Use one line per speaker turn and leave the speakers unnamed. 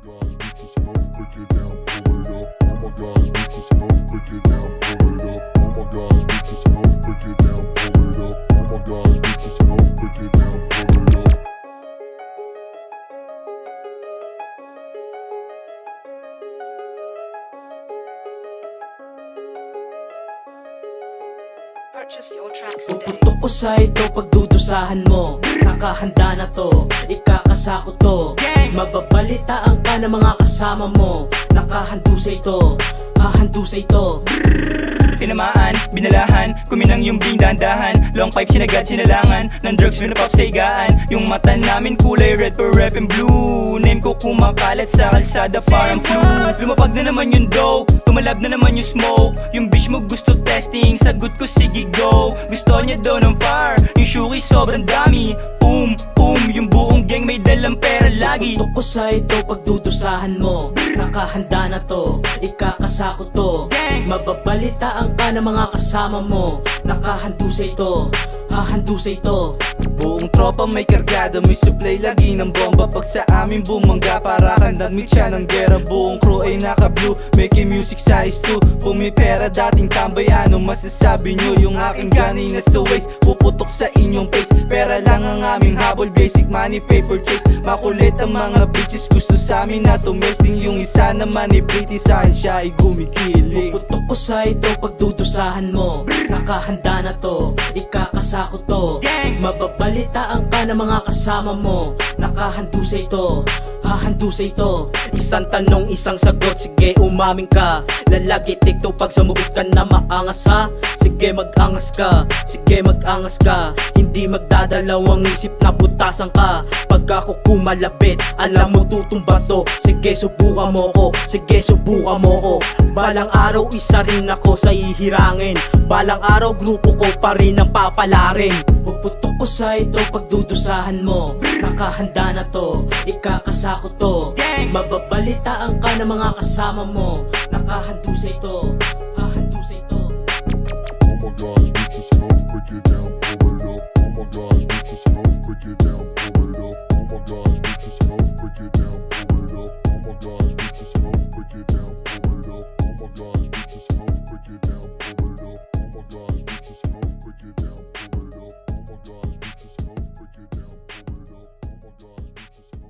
guys, get your smoke, break it down, pull it up. Oh my gosh, get your smoke, break it down, pull it up. Oh my gosh, get your smoke, break it down, pull it up. Oh my gosh, get your smoke, break it down, pull it up.
Purchase your tracks today.
Puputok ko sa ito pagdudusahan mo. Nakahanda na to, ikakasako to. Mababalitaan ka ng mga kasama mo. Nakahandusay to, hahandusay to.
Tinamaan, binalahan, kuminang yung bing dahan-dahan. Long pipe sinagad, sinalangan ng drugs, minapop sa higaan. Yung mata namin kulay red for rep and blue. Name ko kumakalat sa kalsada parang flu. Lumapag na naman yung dough, tumalab na naman yung smoke. Yung bitch mo gusto testing, sagot ko sige go. Gusto niya daw ng fire, yung shuki sobrang dami. Yung buong gang may dalang pera lagi.
Puputok ko sa ito pagdudusahan mo. Nakahanda na to, ikakasako to. Mababalitaan ka ng mga kasama mo. Nakahandusay to, hahandusay to.
Buong tropa may kargada, may supply lagi ng bomba. Pag sa amin bumangga, para kang nagmitya ng gera. Buong crew ay naka-blue, making music size 2. Kung may pera dating tambay, ano masasabi nyo? Yung aking ganay na sa waist, puputok sa inyong face. Pera lang ang aming habol, basic money, paper chase. Makulit ang mga bitches, gusto sa amin na tumesting. Yung isa naman ay pretty, saan siya ay gumikilig.
Puputok ko sa ito pagdudusahan mo. Nakahanda na to, ikakasako to. Mababalitaan ka ng mga kasama mo. Nakahandusay to, hahandusay to. Isang tanong, isang sagot, sige umaming ka. Lalagitik to pag sumubok ka na maangas ha. Sige mag-angas ka, sige mag-angas ka. Hindi magdadalawang isip na butasan ka. Pag ako kumalabit, alam mo tutumba to. Sige subukan mo ko, sige subukan mo ko. Balang araw isa rin ako sa ihirangin. Balang araw grupo ko pa rin ang papalarin. Puputok ko sa ito pagdudusahan mo. Nakahanda na to, ikakasako to. Mababalitaan ka ng mga kasama mo. Nakahandusay to, hahandusay to.
Oh my gosh, get your smoke, break it down, pull it up. Oh my gosh, get your smoke, break it down, pull it up. Oh my gosh, get your smoke, break it down, pull it up. Oh my gosh, get your smoke, break it down, pull it up. Oh my gosh, get your smoke, break it down, pull it up. Oh my gosh, get your smoke, break it down, pull it up. Oh my gosh, get your smoke, break it down, pull it up. Oh my gosh, get your smoke.